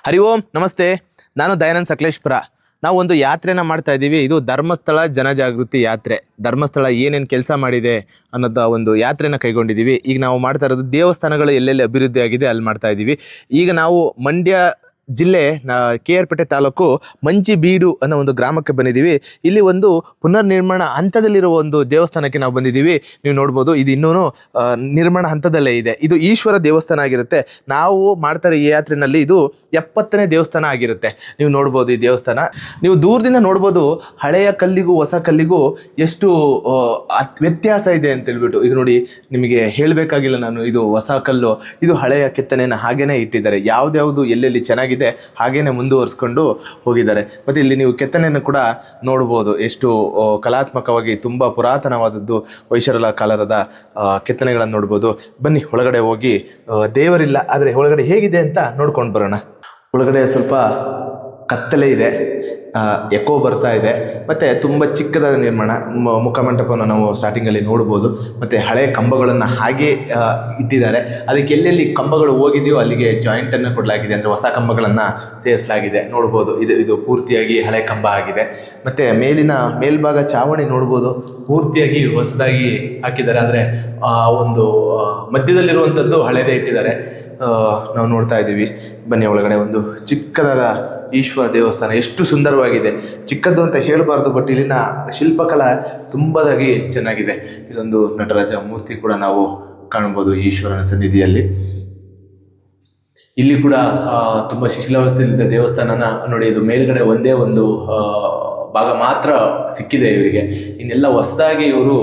ಹರಿ ಓಂ ನಮಸ್ತೆ. ನಾನು ದಯಾನಂದ್ ಸಕಲೇಶ್ಪುರ. ನಾವು ಒಂದು ಯಾತ್ರೆನ ಮಾಡ್ತಾ ಇದ್ದೀವಿ. ಇದು ಧರ್ಮಸ್ಥಳ ಜನಜಾಗೃತಿ ಯಾತ್ರೆ. ಧರ್ಮಸ್ಥಳ ಏನೇನು ಕೆಲಸ ಮಾಡಿದೆ ಅನ್ನೋದ ಒಂದು ಯಾತ್ರೆನ ಕೈಗೊಂಡಿದ್ದೀವಿ. ಈಗ ನಾವು ಮಾಡ್ತಾ ಇರೋದು ದೇವಸ್ಥಾನಗಳು ಎಲ್ಲೆಲ್ಲಿ ಅಭಿವೃದ್ಧಿ ಆಗಿದೆ ಅಲ್ಲಿ ಮಾಡ್ತಾ ಇದ್ದೀವಿ. ಈಗ ನಾವು ಮಂಡ್ಯ ಜಿಲ್ಲೆ KR ಪೇಟೆ ತಾಲೂಕು ಮಂಚಿಬೀಡು ಅನ್ನೋ ಒಂದು ಗ್ರಾಮಕ್ಕೆ ಬಂದಿದ್ದೀವಿ. ಇಲ್ಲಿ ಒಂದು ಪುನರ್ ನಿರ್ಮಾಣ ಹಂತದಲ್ಲಿರುವ ಒಂದು ದೇವಸ್ಥಾನಕ್ಕೆ ನಾವು ಬಂದಿದ್ದೀವಿ. ನೀವು ನೋಡ್ಬೋದು, ಇದು ಇನ್ನೂ ನಿರ್ಮಾಣ ಹಂತದಲ್ಲೇ ಇದೆ. ಇದು ಈಶ್ವರ ದೇವಸ್ಥಾನ ಆಗಿರುತ್ತೆ. ನಾವು ಮಾಡ್ತಾರೆ ಈ ಯಾತ್ರೆನಲ್ಲಿ ಇದು 70ನೇ ದೇವಸ್ಥಾನ ಆಗಿರುತ್ತೆ. ನೀವು ನೋಡ್ಬೋದು ಈ ದೇವಸ್ಥಾನ. ನೀವು ದೂರದಿಂದ ನೋಡ್ಬೋದು ಹಳೆಯ ಕಲ್ಲಿಗೂ ಹೊಸ ಕಲ್ಲಿಗೂ ಎಷ್ಟು ವ್ಯತ್ಯಾಸ ಇದೆ ಅಂತ ಹೇಳ್ಬಿಟ್ಟು. ಇದು ನೋಡಿ, ನಿಮಗೆ ಹೇಳಬೇಕಾಗಿಲ್ಲ ನಾನು, ಇದು ಹೊಸ ಕಲ್ಲು, ಇದು ಹಳೆಯ ಕೆತ್ತನೆಯನ್ನು ಹಾಗೇನೆ ಇಟ್ಟಿದ್ದಾರೆ. ಯಾವ್ದ್ಯಾವುದು ಎಲ್ಲೆಲ್ಲಿ ಚೆನ್ನಾಗಿದೆ ಹಾಗೇನೆ ಮುಂದುವರಿಸ್ಕೊಂಡು ಹೋಗಿದ್ದಾರೆ. ಮತ್ತೆ ಇಲ್ಲಿ ನೀವು ಕೆತ್ತನೆಯನ್ನು ಕೂಡ ನೋಡ್ಬೋದು, ಎಷ್ಟು ಕಲಾತ್ಮಕವಾಗಿ ತುಂಬಾ ಪುರಾತನವಾದದ್ದು ಹೊಯ್ಸಳರ ಕಾಲದ ಕೆತ್ತನೆಗಳನ್ನು ನೋಡ್ಬೋದು. ಬನ್ನಿ ಒಳಗಡೆ ಹೋಗಿ, ದೇವರಿಲ್ಲ ಆದರೆ ಒಳಗಡೆ ಹೇಗಿದೆ ಅಂತ ನೋಡ್ಕೊಂಡು ಬರೋಣ. ಒಳಗಡೆ ಸ್ವಲ್ಪ ಕತ್ತಲೆ ಇದೆ, ಎಕೋ ಬರ್ತಾ ಇದೆ, ಮತ್ತು ತುಂಬ ಚಿಕ್ಕದಾದ ನಿರ್ಮಾಣ. ಮುಖಮಂಟಪವನ್ನು ನಾವು ಸ್ಟಾರ್ಟಿಂಗಲ್ಲಿ ನೋಡ್ಬೋದು. ಮತ್ತು ಹಳೆಯ ಕಂಬಗಳನ್ನು ಹಾಗೆ ಇಟ್ಟಿದ್ದಾರೆ. ಅದಕ್ಕೆ ಎಲ್ಲೆಲ್ಲಿ ಕಂಬಗಳು ಹೋಗಿದೆಯೋ ಅಲ್ಲಿಗೆ ಜಾಯಿಂಟನ್ನು ಕೊಡಲಾಗಿದೆ, ಅಂದರೆ ಹೊಸ ಕಂಬಗಳನ್ನು ಸೇರಿಸಲಾಗಿದೆ. ನೋಡ್ಬೋದು, ಇದು ಪೂರ್ತಿಯಾಗಿ ಹಳೆ ಕಂಬ ಆಗಿದೆ. ಮತ್ತು ಮೇಲ್ಭಾಗ ಚಾವಣಿ ನೋಡ್ಬೋದು, ಪೂರ್ತಿಯಾಗಿ ಹೊಸದಾಗಿ ಹಾಕಿದ್ದಾರೆ. ಆದರೆ ಒಂದು ಮಧ್ಯದಲ್ಲಿರುವಂಥದ್ದು ಹಳೆಯದೇ ಇಟ್ಟಿದ್ದಾರೆ. ನಾವು ನೋಡ್ತಾ ಇದ್ದೀವಿ. ಬನ್ನಿ ಒಳಗಡೆ ಒಂದು ಚಿಕ್ಕದಾದ ಈಶ್ವರ ದೇವಸ್ಥಾನ. ಎಷ್ಟು ಸುಂದರವಾಗಿದೆ. ಚಿಕ್ಕದ್ದು ಅಂತ ಹೇಳಬಾರ್ದು, ಬಟ್ ಇಲ್ಲಿನ ಶಿಲ್ಪಕಲಾ ತುಂಬದಾಗಿ ಚೆನ್ನಾಗಿದೆ. ಇದೊಂದು ನಟರಾಜ ಮೂರ್ತಿ ಕೂಡ ನಾವು ಕಾಣ್ಬೋದು ಈಶ್ವರನ ಸನ್ನಿಧಿಯಲ್ಲಿ. ಇಲ್ಲಿ ಕೂಡ ತುಂಬ ಶಿಥಿಲಾವಸ್ಥೆಯಲ್ಲಿದ್ದ ದೇವಸ್ಥಾನನ ನೋಡಿ, ಇದು ಮೇಲ್ಗಡೆ ಒಂದೇ ಒಂದು ಭಾಗ ಮಾತ್ರ ಸಿಕ್ಕಿದೆ ಇವರಿಗೆ. ಇನ್ನೆಲ್ಲ ಹೊಸದಾಗಿ ಇವರು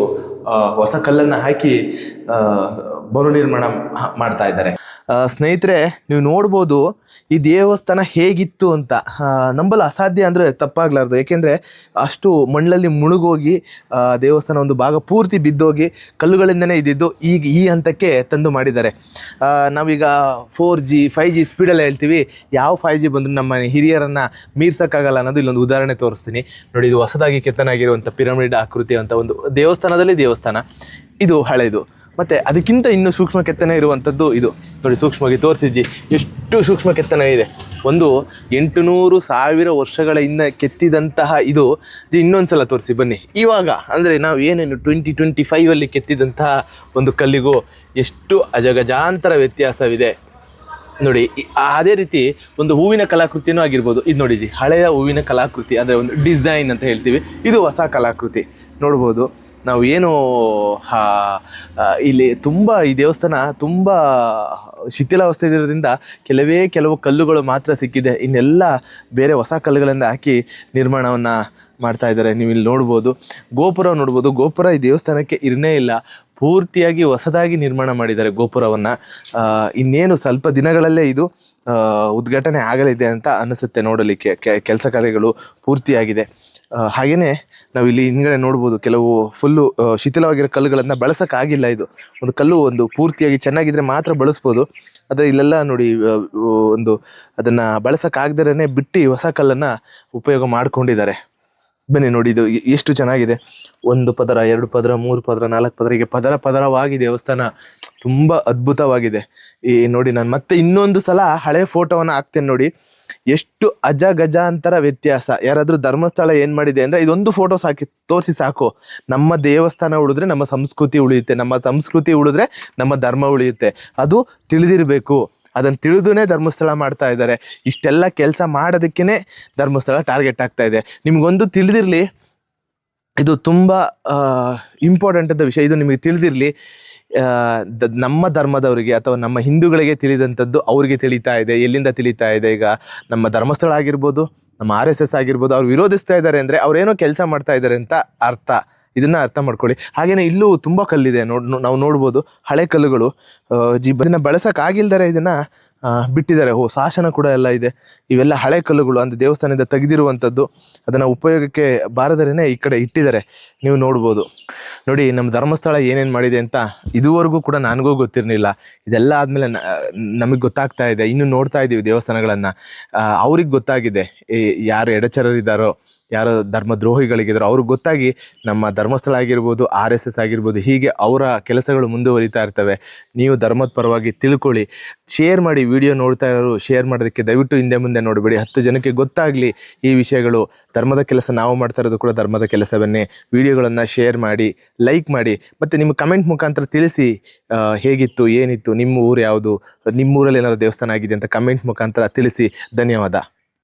ಹೊಸ ಕಲ್ಲನ್ನು ಹಾಕಿ ಮರುನಿರ್ಮಾಣ ಮಾಡ್ತಾ ಇದ್ದಾರೆ. ಸ್ನೇಹಿತರೆ, ನೀವು ನೋಡ್ಬೋದು ಈ ದೇವಸ್ಥಾನ ಹೇಗಿತ್ತು ಅಂತ. ನಂಬಲು ಅಸಾಧ್ಯ ಅಂದರೆ ತಪ್ಪಾಗ್ಲಾರ್ದು. ಏಕೆಂದರೆ ಅಷ್ಟು ಮಣ್ಣಲ್ಲಿ ಮುಳುಗೋಗಿ ದೇವಸ್ಥಾನ ಒಂದು ಭಾಗ ಪೂರ್ತಿ ಬಿದ್ದೋಗಿ ಕಲ್ಲುಗಳಿಂದನೇ ಇದ್ದಿದ್ದು ಈಗ ಈ ಹಂತಕ್ಕೆ ತಂದು ಮಾಡಿದ್ದಾರೆ. ನಾವೀಗ 4G 5G ಸ್ಪೀಡಲ್ಲೇ ಹೇಳ್ತೀವಿ. ಯಾವ 5G ಬಂದರೂ ನಮ್ಮ ಹಿರಿಯರನ್ನು ಮೀರ್ಸೋಕ್ಕಾಗಲ್ಲ ಅನ್ನೋದು ಇಲ್ಲೊಂದು ಉದಾಹರಣೆ ತೋರಿಸ್ತೀನಿ ನೋಡಿ. ಇದು ಹೊಸದಾಗಿ ಕೆತ್ತನಾಗಿರುವಂಥ ಪಿರಮಿಡ್ ಆಕೃತಿ ಅಂತ ಒಂದು ದೇವಸ್ಥಾನದಲ್ಲಿ ದೇವಸ್ಥಾನ. ಇದು ಹಳೆಯದು. ಮತ್ತು ಅದಕ್ಕಿಂತ ಇನ್ನೂ ಸೂಕ್ಷ್ಮ ಕೆತ್ತನೆ ಇರುವಂಥದ್ದು ಇದು ನೋಡಿ. ಸೂಕ್ಷ್ಮವಾಗಿ ತೋರಿಸಿದ್ವಿ, ಎಷ್ಟು ಸೂಕ್ಷ್ಮ ಕೆತ್ತನೆ ಇದೆ. ಒಂದು 800,000 ವರ್ಷಗಳ ಹಿಂದೆ ಕೆತ್ತಿದಂತಹ ಇದು ಇನ್ನೊಂದು ಸಲ ತೋರಿಸಿ ಬನ್ನಿ. ಇವಾಗ ಅಂದರೆ ನಾವು ಏನೇನು 2025 ಕೆತ್ತಿದಂತಹ ಒಂದು ಕಲ್ಲಿಗೂ ಎಷ್ಟು ಅಜಗಜಾಂತರ ವ್ಯತ್ಯಾಸವಿದೆ ನೋಡಿ. ಅದೇ ರೀತಿ ಒಂದು ಹೂವಿನ ಕಲಾಕೃತಿನೂ ಆಗಿರ್ಬೋದು. ಇದು ನೋಡಿ ಹಳೆಯ ಹೂವಿನ ಕಲಾಕೃತಿ, ಅಂದರೆ ಒಂದು ಡಿಸೈನ್ ಅಂತ ಹೇಳ್ತೀವಿ. ಇದು ಹೊಸ ಕಲಾಕೃತಿ ನೋಡ್ಬೋದು. ನಾವು ಏನು ಇಲ್ಲಿ ತುಂಬ ಈ ದೇವಸ್ಥಾನ ತುಂಬ ಶಿಥಿಲಾವಸ್ಥೆ ಇರೋದ್ರಿಂದ ಕೆಲವು ಕಲ್ಲುಗಳು ಮಾತ್ರ ಸಿಕ್ಕಿದೆ. ಇನ್ನೆಲ್ಲ ಬೇರೆ ಹೊಸ ಕಲ್ಲುಗಳಿಂದ ಹಾಕಿ ನಿರ್ಮಾಣವನ್ನು ಮಾಡ್ತಾ ಇದ್ದಾರೆ. ನೀವು ಇಲ್ಲಿ ನೋಡ್ಬೋದು, ಗೋಪುರ ನೋಡ್ಬೋದು. ಗೋಪುರ ಈ ದೇವಸ್ಥಾನಕ್ಕೆ ಇರನೇ ಇಲ್ಲ, ಪೂರ್ತಿಯಾಗಿ ಹೊಸದಾಗಿ ನಿರ್ಮಾಣ ಮಾಡಿದ್ದಾರೆ ಗೋಪುರವನ್ನು. ಇನ್ನೇನು ಸ್ವಲ್ಪ ದಿನಗಳಲ್ಲೇ ಇದು ಉದ್ಘಾಟನೆ ಆಗಲಿದೆ ಅಂತ ಅನಿಸುತ್ತೆ. ನೋಡಲಿಕ್ಕೆ ಕೆಲಸ ಕಾರ್ಯಗಳು ಪೂರ್ತಿಯಾಗಿದೆ. ಹಾಗೆಯೇ ನಾವು ಇಲ್ಲಿ ಹಿಂದ್ಗಡೆ ನೋಡ್ಬೋದು, ಕೆಲವು ಫುಲ್ಲು ಶಿಥಿಲವಾಗಿರೋ ಕಲ್ಲುಗಳನ್ನು ಬಳಸೋಕ್ಕಾಗಿಲ್ಲ. ಇದು ಒಂದು ಕಲ್ಲು ಒಂದು ಪೂರ್ತಿಯಾಗಿ ಚೆನ್ನಾಗಿದ್ರೆ ಮಾತ್ರ ಬಳಸ್ಬೋದು. ಆದರೆ ಇಲ್ಲೆಲ್ಲ ನೋಡಿ ಒಂದು ಅದನ್ನು ಬಳಸೋಕ್ಕಾಗ್ದೇ ಬಿಟ್ಟು ಹೊಸ ಕಲ್ಲನ್ನು ಉಪಯೋಗ ಮಾಡ್ಕೊಂಡಿದ್ದಾರೆ. ಬನ್ನಿ ನೋಡಿ, ಇದು ಎಷ್ಟು ಚೆನ್ನಾಗಿದೆ. 1 ಪದರ 2 ಪದರ 3 ಪದರ 4 ಪದರ, ಹೀಗೆ ಪದರವಾಗಿ ದೇವಸ್ಥಾನ ತುಂಬ ಅದ್ಭುತವಾಗಿದೆ. ಈ ನೋಡಿ, ನಾನು ಮತ್ತೆ ಇನ್ನೊಂದು ಸಲ ಹಳೆ ಫೋಟೋವನ್ನು ಹಾಕ್ತೇನೆ ನೋಡಿ. ಎಷ್ಟು ಅಜಗಜಾಂತರ ವ್ಯತ್ಯಾಸ. ಯಾರಾದರೂ ಧರ್ಮಸ್ಥಳ ಏನು ಮಾಡಿದೆ ಅಂದರೆ ಇದೊಂದು ಫೋಟೋ ತೋರಿಸಿ ಸಾಕು. ನಮ್ಮ ದೇವಸ್ಥಾನ ಉಳಿದ್ರೆ ನಮ್ಮ ಸಂಸ್ಕೃತಿ ಉಳಿಯುತ್ತೆ, ನಮ್ಮ ಸಂಸ್ಕೃತಿ ಉಳಿದ್ರೆ ನಮ್ಮ ಧರ್ಮ ಉಳಿಯುತ್ತೆ. ಅದು ತಿಳಿದಿರಬೇಕು. ಅದನ್ನು ತಿಳಿದುನೇ ಧರ್ಮಸ್ಥಳ ಮಾಡ್ತಾ ಇದ್ದಾರೆ. ಇಷ್ಟೆಲ್ಲ ಕೆಲಸ ಮಾಡೋದಕ್ಕೇ ಧರ್ಮಸ್ಥಳ ಟಾರ್ಗೆಟ್ ಆಗ್ತಾ ಇದೆ. ನಿಮಗೊಂದು ತಿಳಿದಿರಲಿ, ಇದು ತುಂಬ ಇಂಪಾರ್ಟೆಂಟ್ ಆದ ವಿಷಯ. ಇದು ನಿಮಗೆ ತಿಳಿದಿರಲಿ, ನಮ್ಮ ಧರ್ಮದವರಿಗೆ ಅಥವಾ ನಮ್ಮ ಹಿಂದೂಗಳಿಗೆ ತಿಳಿದಂಥದ್ದು ಅವ್ರಿಗೆ ತಿಳಿತಾ ಇದೆ. ಎಲ್ಲಿಂದ ತಿಳಿತಾ ಇದೆ? ಈಗ ನಮ್ಮ ಧರ್ಮಸ್ಥಳ ಆಗಿರ್ಬೋದು, ನಮ್ಮ RSS ಆಗಿರ್ಬೋದು, ಅವ್ರು ವಿರೋಧಿಸ್ತಾ ಇದ್ದಾರೆ ಅಂದರೆ ಅವ್ರೇನೋ ಕೆಲಸ ಮಾಡ್ತಾ ಇದ್ದಾರೆ ಅಂತ ಅರ್ಥ. ಇದನ್ನು ಅರ್ಥ ಮಾಡ್ಕೊಳ್ಳಿ. ಹಾಗೆಯೇ ಇಲ್ಲೂ ತುಂಬ ಕಲ್ಲಿದೆ. ನಾವು ನೋಡ್ಬೋದು ಹಳೆ ಕಲ್ಲುಗಳು. ಇದನ್ನು ಬಳಸೋಕ್ಕಾಗಿಲ್ದರೆ ಇದನ್ನು ಬಿಟ್ಟಿದ್ದಾರೆ. ಶಾಸನ ಕೂಡ ಎಲ್ಲ ಇದೆ. ಇವೆಲ್ಲ ಹಳೆ ಕಲ್ಲುಗಳು, ಅಂದರೆ ದೇವಸ್ಥಾನದಿಂದ ತೆಗೆದಿರುವಂಥದ್ದು. ಅದನ್ನು ಉಪಯೋಗಕ್ಕೆ ಬಾರದರೇನೆ ಈ ಕಡೆ ಇಟ್ಟಿದ್ದಾರೆ. ನೀವು ನೋಡ್ಬೋದು ನೋಡಿ, ನಮ್ಮ ಧರ್ಮಸ್ಥಳ ಏನೇನು ಮಾಡಿದೆ ಅಂತ ಇದುವರೆಗೂ ಕೂಡ ನನಗೂ ಗೊತ್ತಿರಲಿಲ್ಲ. ಇದೆಲ್ಲ ಆದಮೇಲೆ ನಮಗೆ ಗೊತ್ತಾಗ್ತಾ ಇದೆ. ಇನ್ನು ನೋಡ್ತಾ ಇದ್ದೀವಿ ದೇವಸ್ಥಾನಗಳನ್ನು. ಅವ್ರಿಗೆ ಗೊತ್ತಾಗಿದೆ ಯಾರು ಎಡಚರರಿದ್ದಾರೋ, ಯಾರೋ ಧರ್ಮದ್ರೋಹಿಗಳಿಗಿದ್ರು ಅವ್ರಿಗೆ ಗೊತ್ತಾಗಿ ನಮ್ಮ ಧರ್ಮಸ್ಥಳ ಆಗಿರ್ಬೋದು, RSS ಆಗಿರ್ಬೋದು, ಹೀಗೆ ಅವರ ಕೆಲಸಗಳು ಮುಂದುವರಿತಾ ಇರ್ತವೆ. ನೀವು ಧರ್ಮದ ಪರವಾಗಿ ತಿಳ್ಕೊಳ್ಳಿ, ಶೇರ್ ಮಾಡಿ. ವಿಡಿಯೋ ನೋಡ್ತಾ ಇರೋರು ಶೇರ್ ಮಾಡೋದಕ್ಕೆ ದಯವಿಟ್ಟು ಹಿಂದೆ ಮುಂದೆ ನೋಡಬೇಡಿ. 10 ಜನಕ್ಕೆ ಗೊತ್ತಾಗಲಿ ಈ ವಿಷಯಗಳು. ಧರ್ಮದ ಕೆಲಸ ನಾವು ಮಾಡ್ತಾ ಇರೋದು ಕೂಡ ಧರ್ಮದ ಕೆಲಸವನ್ನೇ. ವಿಡಿಯೋಗಳನ್ನು ಶೇರ್ ಮಾಡಿ, ಲೈಕ್ ಮಾಡಿ, ಮತ್ತು ನಿಮ್ಮ ಕಮೆಂಟ್ ಮುಖಾಂತರ ತಿಳಿಸಿ ಹೇಗಿತ್ತು, ಏನಿತ್ತು, ನಿಮ್ಮ ಊರು ಯಾವುದು, ನಿಮ್ಮೂರಲ್ಲಿ ಏನಾದ್ರು ದೇವಸ್ಥಾನ ಆಗಿದೆ ಅಂತ ಕಮೆಂಟ್ ಮುಖಾಂತರ ತಿಳಿಸಿ. ಧನ್ಯವಾದ.